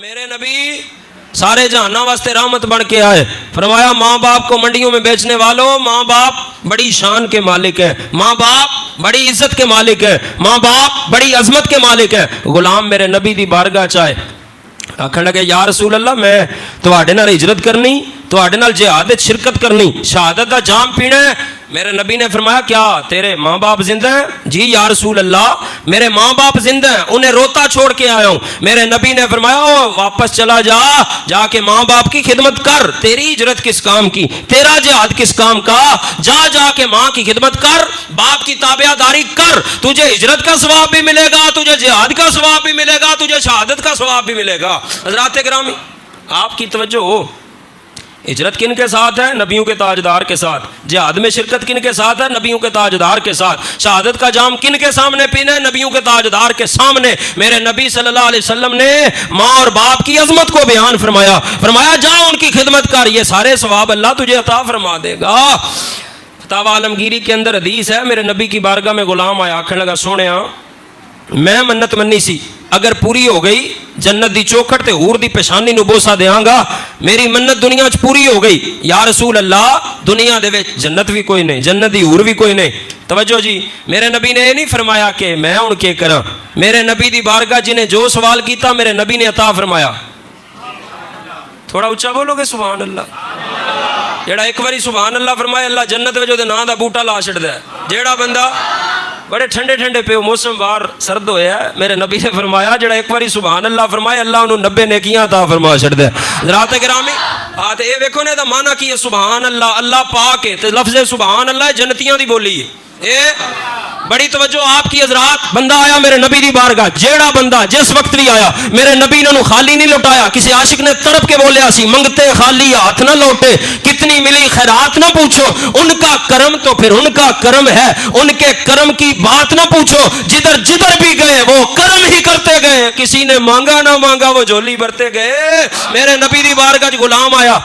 میرے نبی سارے جہانوں واسطے رحمت بن کے آئے. فرمایا ماں باپ کو منڈیوں میں بیچنے والوں، ماں باپ بڑی شان کے مالک ہے، ماں باپ بڑی عزت کے مالک ہے، ماں باپ بڑی عظمت کے مالک ہے. غلام میرے نبی دی بارگاہ چائے آکھن لگے یا رسول اللہ میں تواڈے نال ہجرت کرنی، تواڈے نال جہاد وچ شرکت کرنی، شہادت دا جام پینا ہے. میرے نبی نے فرمایا کیا تیرے ماں باپ زندہ ہیں؟ جی یا رسول اللہ میرے ماں باپ زندہ ہیں، انہیں روتا چھوڑ کے آیا ہوں. میرے نبی نے فرمایا او واپس چلا جا، جا کے ماں باپ کی خدمت کر. تیری ہجرت کس کام کی، تیرا جہاد کس کام کا؟ جا کے ماں کی خدمت کر، باپ کی تابع داری کر. تجھے ہجرت کا ثواب بھی ملے گا، تجھے جہاد کا ثواب بھی ملے گا، تجھے شہادت کا ثواب بھی ملے گا. حضرات گرامی آپ کی توجہ ہو، ہجرت کن کے ساتھ ہے؟ نبیوں کے تاجدار کے ساتھ. جہاد میں شرکت کن کے ساتھ ہے؟ نبیوں کے تاجدار کے ساتھ. شہادت کا جام کن کے سامنے پینا ہے؟ نبیوں کے تاجدار کے سامنے. میرے نبی صلی اللہ علیہ وسلم نے ماں اور باپ کی عظمت کو بیان فرمایا، فرمایا جا ان کی خدمت کر، یہ سارے ثواب اللہ تجھے عطا فرما دے گا. فتاوی عالمگیری کے اندر حدیث ہے، میرے نبی کی بارگاہ میں غلام آیا، آکھن لگا سونیا میں منت منی سی، اگر پوری ہو گئی جنت دی چوکھٹ تے حور دی پیشانی نو بوسا دیاں گا. میری منت دنیا چ پوری ہو گئی. یا رسول اللہ دنیا دے وچ جنت بھی کوئی نہیں، جنت دی حور بھی کوئی نہیں. توجہ جی، میرے نبی نے یہ نہیں فرمایا کہ میں ہن کے کراں. میرے نبی دی بارگاہ جنہیں جو سوال کیتا میرے نبی نے عطا فرمایا. تھوڑا اچھا بولو گے سبحان اللہ. جیڑا ایک باری سبحان اللہ فرمائے اللہ جنت وچ اودے نام دا بوٹا لا چھڑدا ہے. جیڑا بندہ بڑے ٹھنڈے ٹھنڈے پہ موسم بار سرد ہویا ہے، میرے نبی نے فرمایا جڑا ایک باری سبحان اللہ فرمائے اللہ انہوں 90 نیکیاں عطا فرما چھڑدا ہے. حضرات گرامی تے اے ویکھو نے دا معنی کی ہے سبحان اللہ، اللہ پاک ہے تے لفظ سبحان اللہ جنتیاں دی بولی ہے. اے بڑی توجہ آپ کی حضرات. بندہ آیا میرے نبی دی بارگاہ، جیڑا بندہ جس وقت بھی آیا میرے نبی نے انہوں خالی نہیں لوٹایا. کسی عاشق نے تڑپ کے بولیا سی منگتے خالی ہاتھ نہ لوٹے، کتنی ملی خیرات نہ پوچھو، ان کا کرم تو پھر ان کا کرم ہے، ان کے کرم کی بات نہ پوچھو، جدھر جدھر بھی گئے وہ کرم ہی کرتے گئے، کسی نے مانگا نہ مانگا وہ جھولی بھرتے گئے. میرے نبی دی بارگاہ غلام آیا،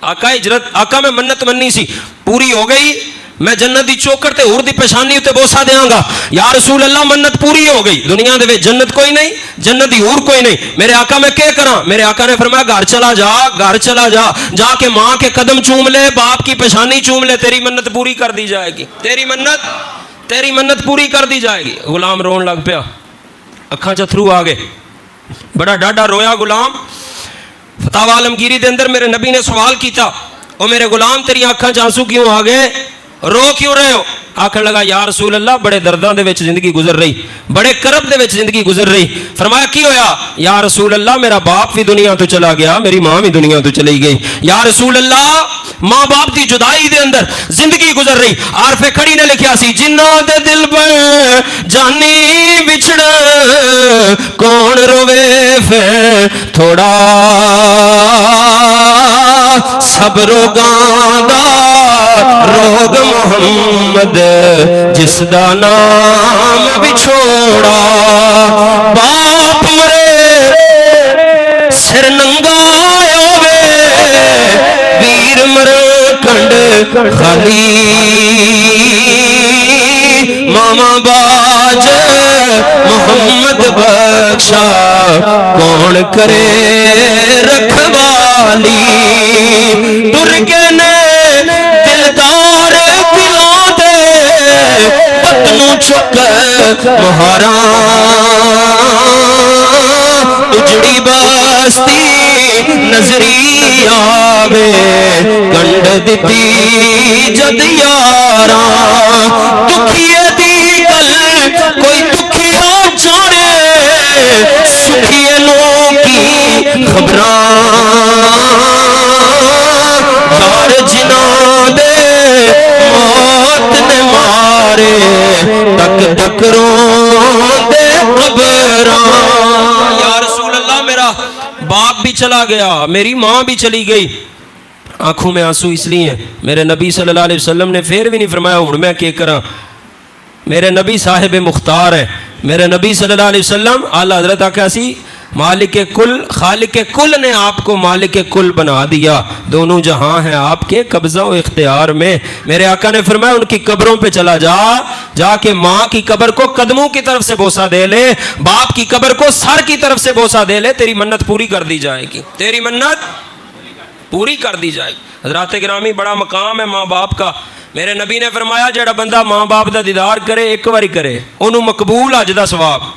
آقا ہجرت، آقا میں منت منی سی پوری ہو گئی، میں جنت دی چوکھٹ تے حور دی پیشانی اتے بوسا دیاں گا. یا رسول اللہ منت پوری ہو گئی، دنیا دے وچ جنت کوئی نہیں، جنت دی حور کوئی نہیں. میرے آقا میں کیا کراں؟ میرے آقا نے فرمایا گھر چلا جا، گھر چلا جا، جا کے ماں کے قدم چوم لے، باپ کی پیشانی چوم لے، تیری منت پوری کر دی جائے گی، تیری منت پوری کر دی جائے گی. غلام رون لگ پیا، اکھاں چ تھرو آ گئے، بڑا ڈاڈا رویا غلام. فتاوی عالمگیری دے اندر میرے نبی نے سوال کیتا، او میرے غلام تیری آنکھاں چ آنسو کیوں آ گئے، رو کیوں رہے ہو؟ آکھن لگا یا رسول اللہ بڑے درداں دے وچ زندگی گزر رہی، بڑے کرب دے وچ زندگی گزر رہی. فرمایا کی ہویا؟ یا رسول اللہ میرا باپ بھی دنیا تو چلا گیا، میری ماں بھی دنیا تو چلی گئی. یا رسول اللہ ماں باپ دی جدائی دے اندر زندگی گزر رہی. عارف کھڑی نے لکھیا سی جنہاں دے دل پر جانی بچھڑ کون روے پھر تھوڑا سب روگاں دا روگ محمد جس دا نام بچھوڑا. باپ مرے سر ننگا آوے ویر مرے کنڈ خالی ماما باج محمد بخشا کون کرے رکھوالی. ترکے نے دلدار دلاں دے پتنوں چک مہاراں اجڑی بستی نظری آوے کنڈ دتی جد یاراں. دکھیے دی گل کوئی دکھیا جانے، سکھیے نوں کی خبراں یار جنہاں دے موت نے مارے تک تک روندے قبراں. یا رسول اللہ میرا باپ بھی چلا گیا، میری ماں بھی چلی گئی. آنکھوں میں آنسو اس لیے میرے نبی صلی اللہ علیہ وسلم نے پھر بھی نہیں فرمایا ہن میں کیا کراں. میرے نبی صاحب مختار ہے. میرے نبی صلی اللہ علیہ وسلم اعلیٰ حضرت آکھا سی मालिक कुल खालिक कुल ने आपको मालिक कुल बना दिया, दोनों जहां हैं आपके कब्जा व इख्तियार में। मेरे आका ने फरमाया उनकी कब्रों पे चला जा, जाके माँ की कब्र को कदमों की तरफ से बोसा दे ले, बाप की कब्र को सर की तरफ से बोसा दे ले, तेरी मन्नत पूरी कर दी जाएगी, तेरी मन्नत पूरी कर दी जाएगी। हज़रात गिरामी, बड़ा मकाम है माँ बाप का। मेरे नबी ने फरमाया जेड़ा बंदा माँ बाप का दीदार करे एक बारी करे उन्होंने मकबूल अज का सवाब।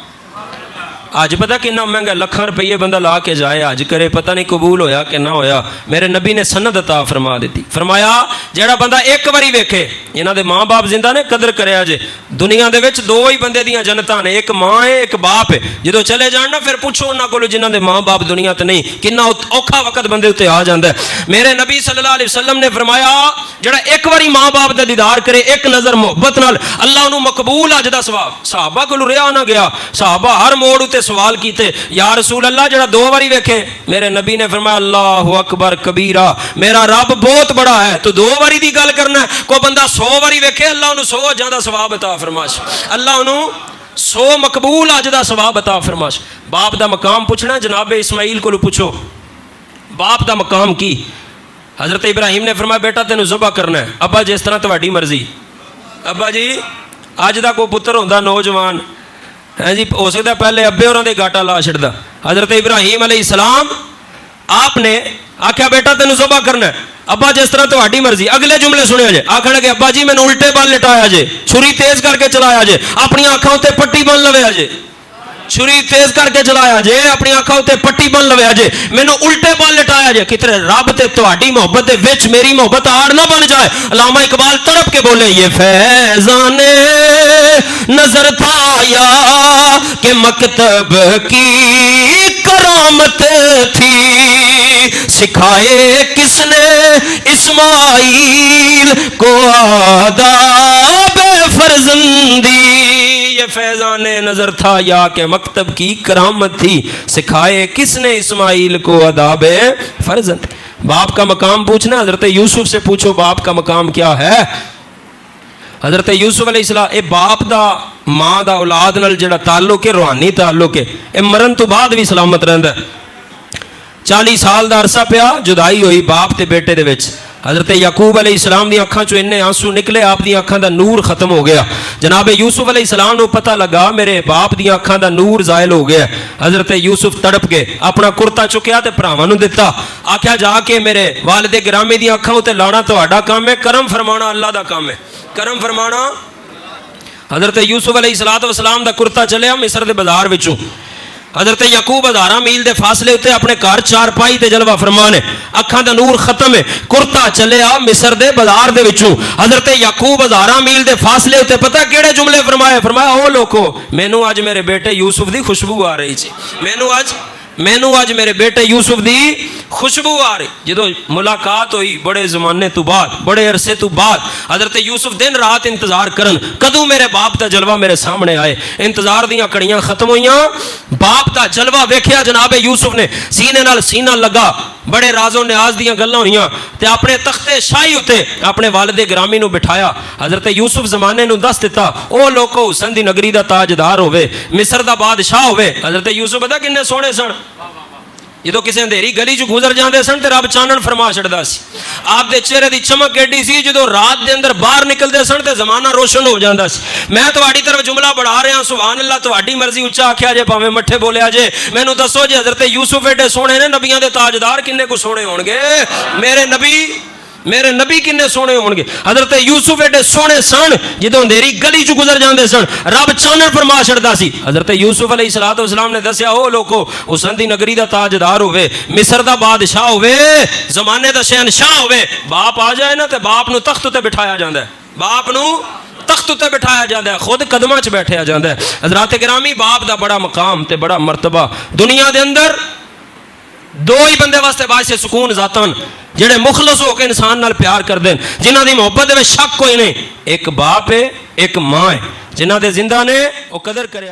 अज पता कितना महंगा, लाखां रुपये बंदा ला के जाए अज करे, पता नहीं कबूल होया कि ना होया। मेरे नबी ने सनद अता फरमा दी, फरमाया जेड़ा बंदा एक बारी वेखे, इन्हां दे माँ बाप जिंदा ने कदर करे जे। दुनिया दे विच दो ही बंदे दियां जन्नतां ने, एक माँ है एक बाप है। जदों चले जाण ना फिर पुछो उन्हां कोलों जिन्हां दे माँ बाप दुनिया ते नहीं, कितना औखा वक्त बंदे उत्ते आ जांदा है। मेरे नबी सल्लल्लाहु अलैहि वसल्लम ने फरमाया जेड़ा एक बारी माँ बाप दा दीदार करे एक नजर मुहब्बत नाल, अल्लाह उन्हूं मकबूल अज दा सवाब। सहाबा कोलों रिहा ना गया, सहाबा हर मोड़ उत्ते सवाल कीते, या रसूल अल्लाह जेड़ा दो बारी वेखे। मेरे नबी ने फरमाया अल्लाहु अकबर कबीरा, मेरा रब बहुत बड़ा है, तो दो बारी दी गल करना। कोई बंदा 100 बारी वेखे अल्लाह उन्हूं 100 ज्यादा सवाब अता फरमाश, अल्लाह उन्हूं 100 मकबूल अज दा सवाब अता फरमाश। बाप दा मकाम पुछना, जनाबे इस्माइल कोलों पुछो बाप दा मकाम की। हजरत इब्राहिम ने फरमाया बेटा तेनू ज़बह करना है। अब्बा जिस तरह तुहाडी मर्जी। अब्बा जी अज दा कोई पुत्र होंदा नौजवान है जी, हो सकता पहले अब्बे होरां दे गाटा ला छड़दा। हजरत इब्राहिम अलैहिस्सलाम आपने आख्या बेटा तेनू ज़बह करना है। अब्बा जिस तरह तुहाडी मर्जी। अगले जुमले सुनिया जे, आखण लगे अब्बा जी मैनू उल्टे बल लिटाया जे, छुरी तेज करके चलाया जे, अपनी अखां उत्ते पट्टी बन लवया जे, छुरी तेज करके चलाया जे, अपनी अखां उत्ते पट्टी बन लवया जे, मैनू उल्टे बल लिटाया जे, कितने रब ते तुहाडी मोहब्बत दे विच मेरी मोहब्बत आड़ ना बन जाए। अल्लामा इकबाल तड़प के बोले ये फैज़ाने नजर था या कि मकतब की करामत थी, सिखाए किसने इस्माइल को आदाब फर्जंदी। ये फैज़ाने नजर था या कि मकतब की करामत थी, सिखाए किसने इस्माइल को आदाब फर्जंद। बाप का मकाम पूछना, हजरत यूसुफ से पूछो बाप का मकाम क्या है। हजरत यूसुफ अलैहिस्सलाम ए बाप दा मां दा औलाद नाल जिहड़ा ताल्लुक है रूहानी ताल्लुक है, ए मरन तो बाद भी सलामत रहिंदा। 40 साल दा अरसा पिया जुदाई हुई बाप ते बेटे दे विच। हजरत याकूब अलैहिस्सलाम दी अखां चों इन्ने आंसू निकले, आप दी अखां दा नूर खत्म हो गया। जनाबे यूसुफ अलैहिस्सलाम नूं पता लगा मेरे बाप दी अखां दा नूर ज़ायल हो गया। हजरत यूसुफ तड़प गए, अपना कुर्ता चुकिया ते भरावां नूं दिता, आख्या जाके मेरे वालिदे गिरामी दी अखां उत्ते लाना तुहाडा काम है, करम फरमाना अल्लाह दा काम है, करम फरमाना। हजरत यूसुफ अलैहिस्सलाम दा कुर्ता चलिया मिस्र दे बाजार विचों। हजरत याकूब 1000 मील के फासले उत्ते अपने घर चारपाई ते जलवा फरमान है, अखां दा नूर खत्म है, कुर्ता चलिया मिस्र दे बाजार दे विचों। हजरत याकूब 1000 मील के फासले उत्ते पता केड़े जुमले फरमाए, फरमाया ओ लोको मैनू अज मेरे बेटे यूसुफ दी खुशबू आ रही सी, मैनू अज मेरे बेटे यूसुफ दी खुशबू आ रही। जदों मुलाकात हुई बड़े जमाने तो बाद, बड़े अरसे तो बाद, हजरत यूसुफ दिन रात इंतजार करन कदों मेरे बाप का जलवा मेरे सामने आए। इंतजार दियां कड़ियां खत्म हुईयां, बाप का जलवा वेख्या जनाबे यूसुफ ने, सीने नाल सीना लगा, बड़े राजो न्याज दियां गल्लां होईयां ते अपने तख्ते शाही उत्ते अपने वालिदे गिरामी नूं बिठाया। हजरत यूसुफ जमाने नूं दस दिता ओ लोको हुसन दी नगरी दा ताजदार होवे, मिस्र दा बादशाह होवे। हजरत यूसुफ पता किन्ने सोहणे सन, जो किसी अंधेरी गली च गुजर जाते सन तो रब चानन फरमा छड़दा सी। आपके चेहरे की चमक एडी सी, जो रात के अंदर बाहर निकलते सन तो जमाना रोशन हो जाता सी। मैं तुहाडी तरफ जुमला बढ़ा रहा, सुभान अल्लाह, तुहाडी मर्जी, उच्चा आख्या जे भावें मट्ठे बोलिया जे। मैनू दसो जे हजरत यूसुफ एडे सोहणे ने, नबियां दे ताजदार किन्ने को सोहणे होणगे? मेरे नबी किन्ने सोहणे होणगे? हजरत यूसुफ एडे सोहणे सन, जो अंधेरी गली च गुजर जाते सन रब चानन फरमा छड़दा सी। हजरत यूसुफ अलैहिस्सलाम ने दसिया ओ लोको हुसन दी नगरी दा ताजदार होवे, मिस्र दा बादशाह होवे, जमाने दा शहनशाह होवे, बाप आ जाए ना तो बाप नूं तख्त उत्ते बिठाया जांदा है, बाप नूं तख्त उत्ते बिठाया जाता है, खुद कदमां च बैठया जाता है। हजरात गिरामी, बाप दा बड़ा मकाम ते बड़ा मरतबा दुनिया दे अंदर दो ही बंदे वास्ते बाइसे सुकून जातन, जेड़े मुखलस होकर इंसान नाल प्यार करते हैं, जिन्हां दी मोहब्बत में शक कोई नहीं। एक बाप है, एक मां है, जिन्हां दे जिंदा ने वो कदर करे।